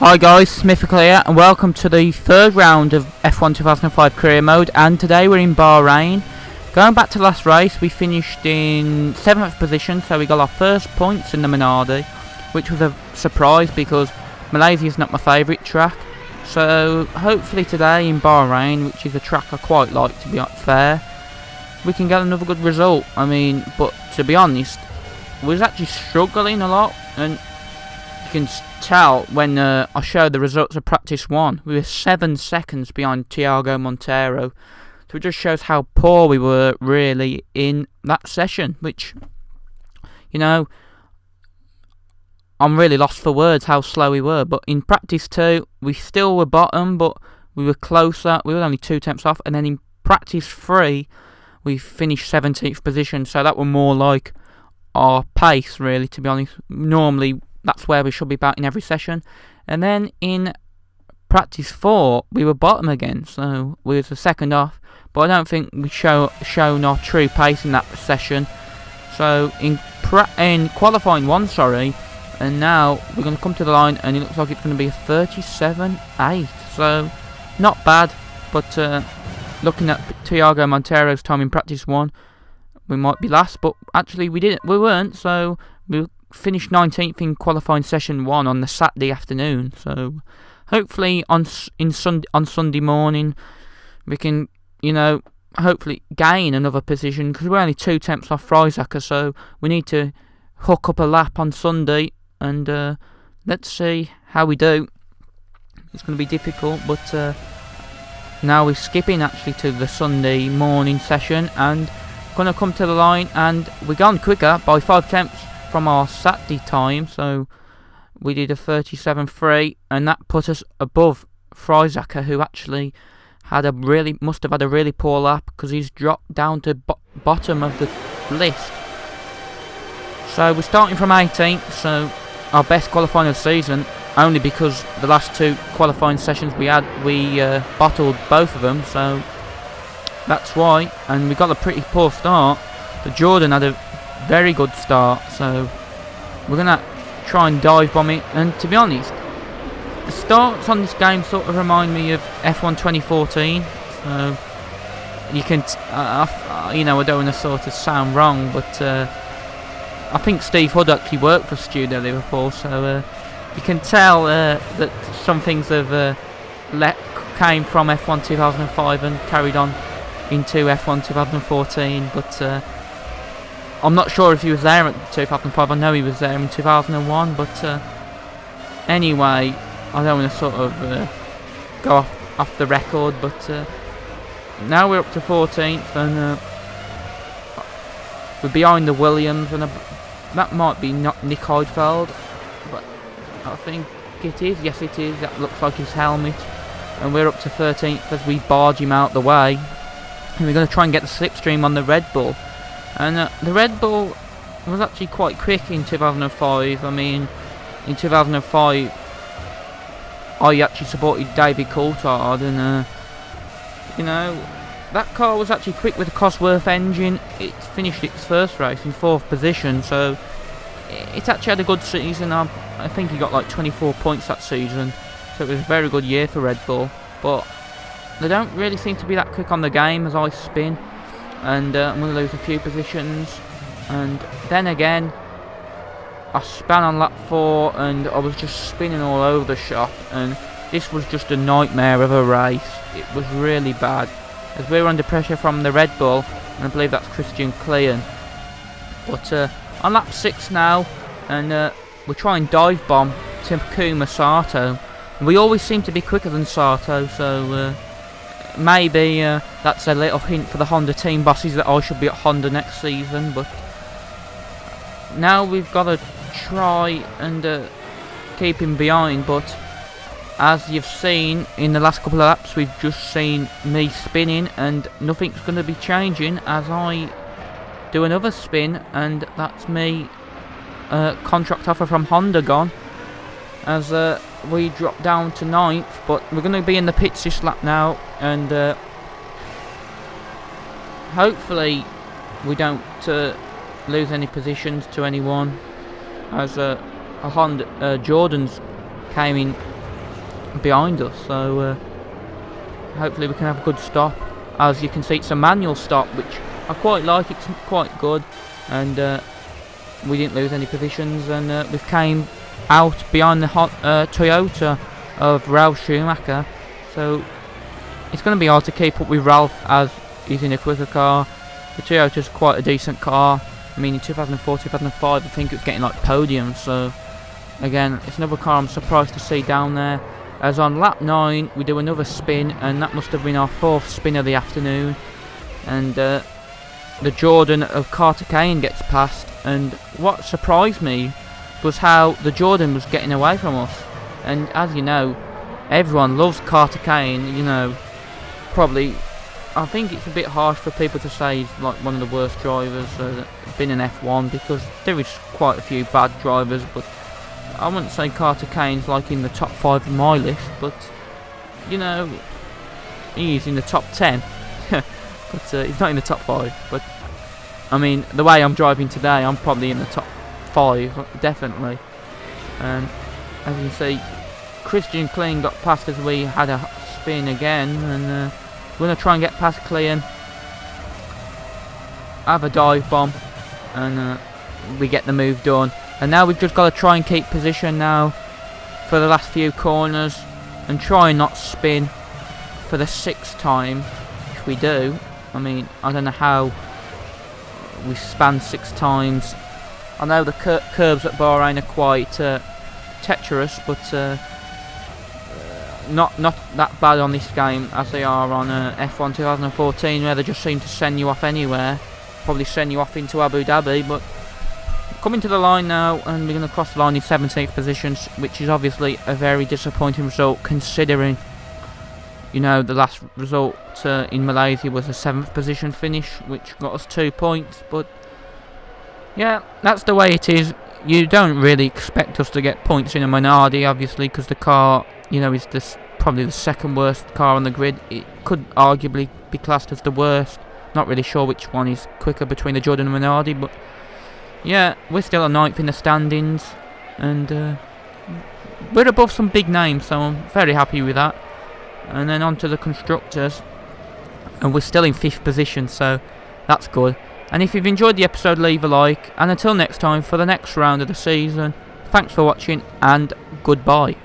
Hi guys, Smithical here, and welcome to the third round of F1 2005 career mode, and today we're in Bahrain. Going back to the last race, we finished in 7th position, so we got our first points in the Minardi, which was a surprise because Malaysia is not my favourite track. So hopefully today in Bahrain, which is a track I quite like to be fair, we can get another good result. But to be honest, we was actually struggling a lot, and you can tell when I show the results of practice 1. We were 7 seconds behind Thiago Monteiro, so it just shows how poor we were really in that session, which, you know, I'm really lost for words how slow we were. But in practice 2 we still were bottom, but we were closer. We were only 2 tenths off, and then in practice 3 we finished 17th position, so that were more like our pace really, to be honest. Normally that's where we should be about in every session. And then in practice 4 we were bottom again, so we was a second off, but I don't think we shown our true pace in that session. So in qualifying 1, and now we're going to come to the line, and it looks like it's going to be a 37.8, so not bad. But looking at Thiago Monteiro's time in practice 1, we might be last, but actually we weren't, so we finished 19th in qualifying session 1 on the Saturday afternoon. So hopefully on Sunday morning we can, hopefully gain another position, because we're only 2 tenths off Freisacker, so we need to hook up a lap on Sunday, and let's see how we do. It's going to be difficult, but now we're skipping actually to the Sunday morning session, and going to come to the line, and we're gone quicker by 5 tenths from our Saturday time. So we did a 37.3, and that put us above Freisacker, who actually must have had a really poor lap, because he's dropped down to bottom of the list. So we're starting from 18th, so our best qualifying of the season, only because the last 2 qualifying sessions we bottled both of them, so that's why. And we got a pretty poor start. The Jordan had a very good start, so we're gonna try and dive bomb it. And to be honest, the starts on this game sort of remind me of F1 2014, so you can I don't want to sort of sound wrong, but I think Steve Hood actually worked for Studio Liverpool, so you can tell that some things have came from F1 2005 and carried on into F1 2014, but I'm not sure if he was there at 2005. I know he was there in 2001, but anyway, I don't want to sort of go off the record, but now we're up to 14th, and we're behind the Williams, and that might be not Nick Heidfeld, but I think it is. Yes, it is. That looks like his helmet. And we're up to 13th as we barge him out the way, and we're going to try and get the slipstream on the Red Bull. And the Red Bull was actually quite quick in 2005. In 2005 I actually supported David Coulthard, and that car was actually quick with a Cosworth engine. It finished its first race in 4th position, so it actually had a good season. I think he got like 24 points that season, so it was a very good year for Red Bull. But they don't really seem to be that quick on the game as I spin, and I'm going to lose a few positions. And then again, I span on lap 4, and I was just spinning all over the shop, and this was just a nightmare of a race. It was really bad, as we were under pressure from the Red Bull, and I believe that's Christian Klein. But on lap 6 now, and we'll try and dive bomb Takuma Sato. We always seem to be quicker than Sato, so maybe that's a little hint for the Honda team bosses that I should be at Honda next season. But now we've got to try and keep him behind, but as you've seen in the last couple of laps, we've just seen me spinning, and nothing's going to be changing as I do another spin, and that's me contract offer from Honda gone, as we drop down to 9th. But we're going to be in the pits this lap now, and hopefully we don't lose any positions to anyone, as Honda Jordan's came in behind us. So hopefully we can have a good stop. As you can see, it's a manual stop, which I quite like. It's quite good, and we didn't lose any positions, and we came out behind the Toyota of Ralph Schumacher. So it's going to be hard to keep up with Ralph as he's in a quicker car. The Toyota's quite a decent car. I mean, in 2004, 2005, I think it was getting like podiums. So again, it's another car I'm surprised to see down there. As on lap 9, we do another spin, and that must have been our 4th spin of the afternoon. And the Jordan of Carter Kane gets past, and what surprised me was how the Jordan was getting away from us. And as you know, everyone loves Carter Kane. You know, probably, I think it's a bit harsh for people to say he's like one of the worst drivers been in F1, because there is quite a few bad drivers, but I wouldn't say Carter Kane's like in the top 5 of my list, but you know, he's in the top 10. But he's not in the top 5. But I mean, the way I'm driving today, I'm probably in the top 5, definitely. And as you can see, Christian Klein got past as we had a spin again, and we're going to try and get past Klein, have a dive bomb, and we get the move done. And now we've just got to try and keep position now for the last few corners, and try and not spin for the 6th time. If we do, I mean, I don't know how we span 6 times. I know the curbs at Bahrain are quite treacherous, but not that bad on this game as they are on F1 2014, where they just seem to send you off anywhere. Probably send you off into Abu Dhabi. But coming to the line now, and we're going to cross the line in 17th position, which is obviously a very disappointing result, considering, you know, the last result in Malaysia was a 7th position finish, which got us 2 points. But yeah, that's the way it is. You don't really expect us to get points in a Minardi, obviously, because the car, you know, is probably the 2nd worst car on the grid. It could arguably be classed as the worst. Not really sure which one is quicker between the Jordan and Minardi, but yeah, we're still at 9th in the standings, and we're above some big names, so I'm very happy with that. And then on to the constructors, and we're still in 5th position, so that's good. And if you've enjoyed the episode, leave a like, and until next time for the next round of the season, thanks for watching and goodbye.